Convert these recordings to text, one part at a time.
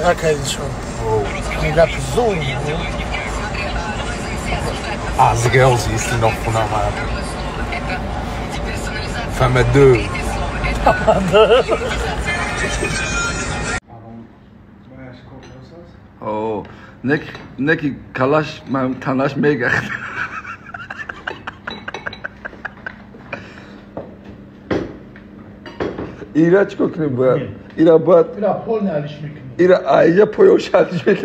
Rakaydı gab so. As girls ist noch von einmal. Femme deux. Oh, neki kalash man tanash megakht. İraç kokunu bu. İra bat. İra polne alışmak. İra ayya poyoş alışmak.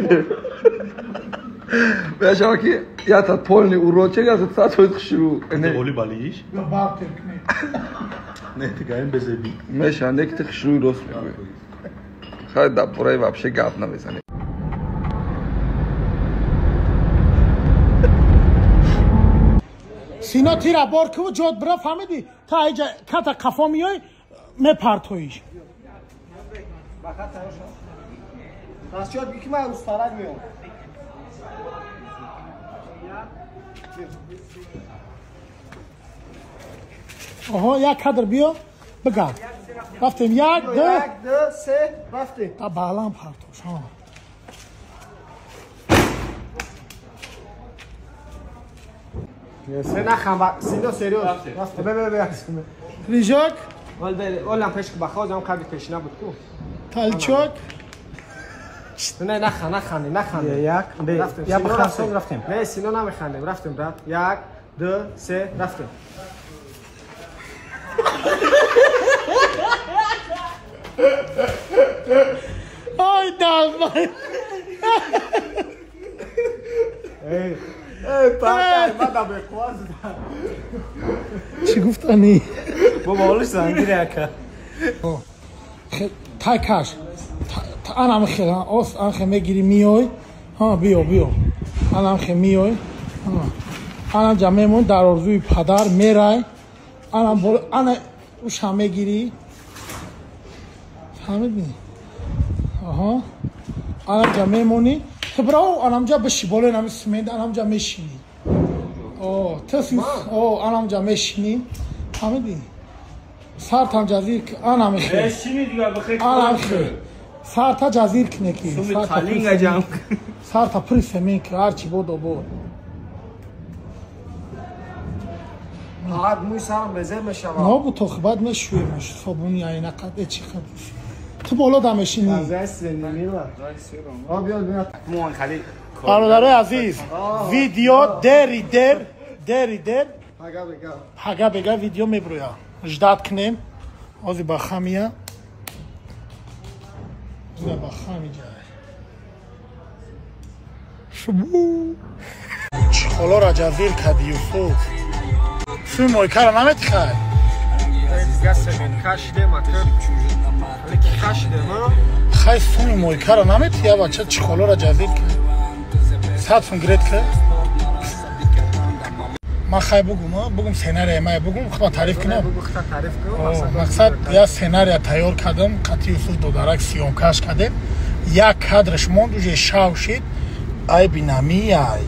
Ben şu anki ya ta polni uroçe ya ta saat şuru. Ne oli baliş? Ya baktık ne? Ne tıkayın bezebi. Meşa ne ki şuru rosmi. Hayır da burayı вообще гадно везανε. Sino tira borku jod bra famidi. Ta ayja kata kafamiyoy me partoyish. Rasiyot büyük mü ustalar mı yok? Oho ya kadar biyo bega. Raftim yak de se raftim. Ta bağlan partoş ha. Sen akşam bak sino serios. Raftim. Be. Rijak Olam peşk bakazam kabit peşine butku. talchok نه نخوانه yak یا بخواستم رفتیم نه سینا نمیخوانیم رفتیم برات یک دو سه رفتیم ay dalma پاکای ما دبی قواز چی گفتنی بابا اولش زنگیره اکا تایکاش anam khela os an khame giri miyoy ha biyo anam khamiyoy ha anam jamemon dar orzuy padar meray anam bol ana ushame giri hamidni aha anam jamemoni tbrao anam ja beshi bolen am smend anam ja meshini oh tasis oh anam ja meshini hamidni sartam jazir anam khela meshini diga bkhir anam khela Sarta cazir kneki. Talinga jam. Sarta prisemen ki archi bodo bo. Had muy sam beze meshava. No bu to khbad meshuyesh. Sabuni ayna qad chi khad. Tu bolo dameshini. Azasini mila. Abiyo bina muan khali. Barodare aziz. Video der. Haga bega video mebroya. Jdat knem. Ozi bakhamia. نه بخامی جای شبو چخالا را جزیر کدی یوسف سوی مویکه را نمید خواهی خواهی سوی مویکه را نمید یا بچه چخالا را جزیر که ساعت فون گرید که ما خواهی بگم سیناری ما بگم خواهی تعریف کنم مقصد یا سیناری تیار کردم قطعی یوسف دودارک سیومکش کردم یک کادرش موند و شاو شد ای بینامی ای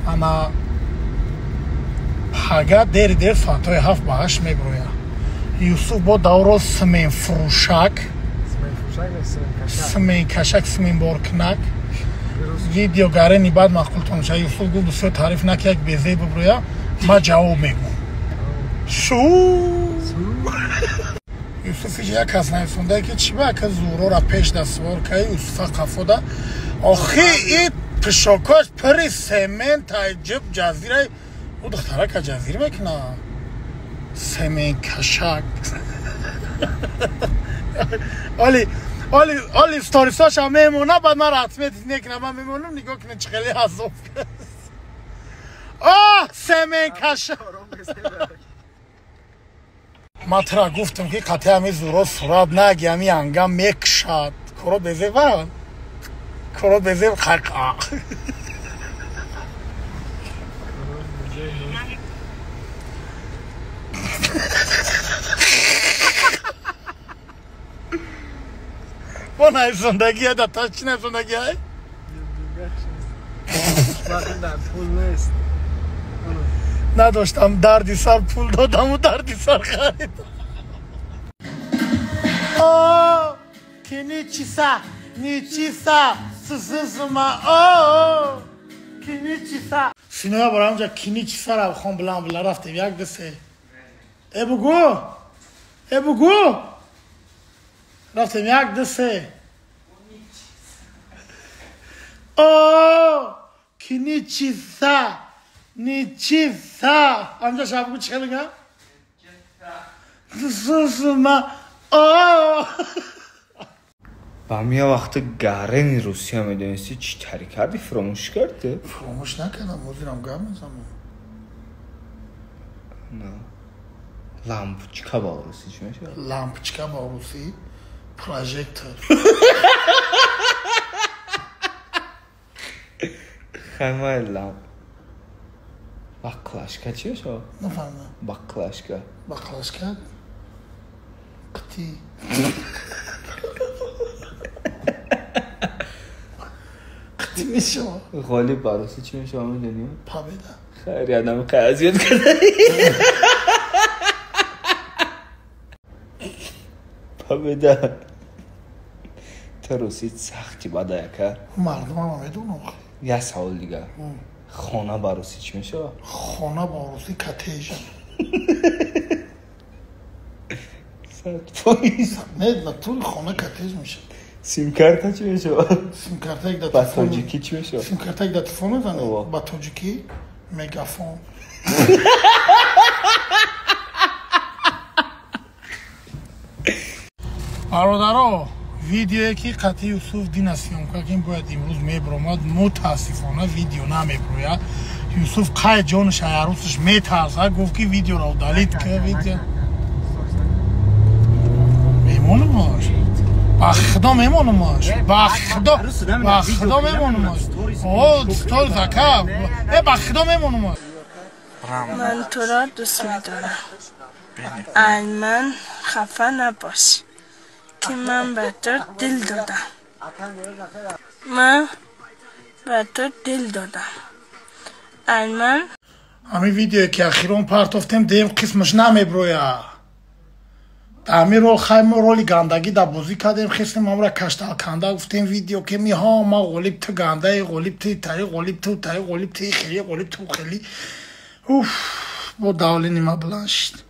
اما پاگا در ساعتای هفت باش میبرویا یوسف با دورو سمین فروشک سمین کشک سمین بارکنک ویدیو گارنی بعد مخبول تونشه یوسف گفت دوستو تعریف نکه یک بیزه ببرویا ما جواب میگم شو یوسف یک کس نیستونده که چی با که زورو را پیش دستوار که یوسف قفوده آخی این پشاکاش پری سمین تایجب جزیره او دختره که جزیره میکنه سمین کشک آلی استاریساش هم میمونه بعد من رتمه دیزنه کنم من میمونم نگاه کنه چه خیلی حضاف سمین کشک ما ترا گفتم که قطعه همی زورا سراد نگی همی انگم میکشد کرو بزه بان کرو بزه خرقا با نای زندگی ها دتا چی نای زندگی های؟ نداشتم دردی سر پول دادم و دردی سر خریدم کنی چی سا Niçisa sısısıma o Kiniçisa Sinoya baramca kiniçisa ra bkhom bilan raftim yak dese Ebugu Raftim yak dese o Kiniçisa Niçisa Amca şapkı çıkalım ya Sısısıma o با همین وقت گرمی روسیه میدونستی چی تری کردی فراموش کرده؟ فراموش نکردم مدیرم گرم میزم نه لامپچکا با روسی چی میشه؟ لامپچکا با روسی پروژکتور خمه لامپ باکلاشکا چی میشه؟ نفهمم باکلاشکا باکلاشکا قطی قطی میشه غالب با روسی چی میشه میدونی؟ پابیده خیلی آدم قضیت کرده پابیده تا روسی سختی باده که مردم هم میدونم یه سوال دیگه خانه با روسی چی میشه؟ خانه با روسی کتیجه نه طول خانه کتیج میشه سیم کارت چی میشه؟ سیم کارت یک با تاجیکی چی میشه؟ سیم کارت یک تلفن میزنه با تاجیکی مگافون برادرها ویدیویی که قطعی یوسف دینا سیوم که این باید امروز میبرماد متاسفانه ویدیو نمیبروید یوسف قای جانش عروسش میترسه گفت که ویدیو رو دلیت که ویدیو میمونماش با خدا میمونماش با خدا میمونماش اوه ستول زکا با خدا میمونماش من تو را دوست میدارم ایمن خفه نباش که من به تو دل دادم من به تو دل دادم ایمن همین ویدیویی که اخیران پرتافتیم دیم قسمش نمیبروید همین رول خیلی رولی گندگی در بازی کردیم خیستیم همراه کشتال کنده گفتیم ویدیو که میها ما غلیب تو گنده غلیب تو تایی غلیب تو تایی غلیب تو خیلی غلیب تو خیلی اوف با داولی نیمه بلند شد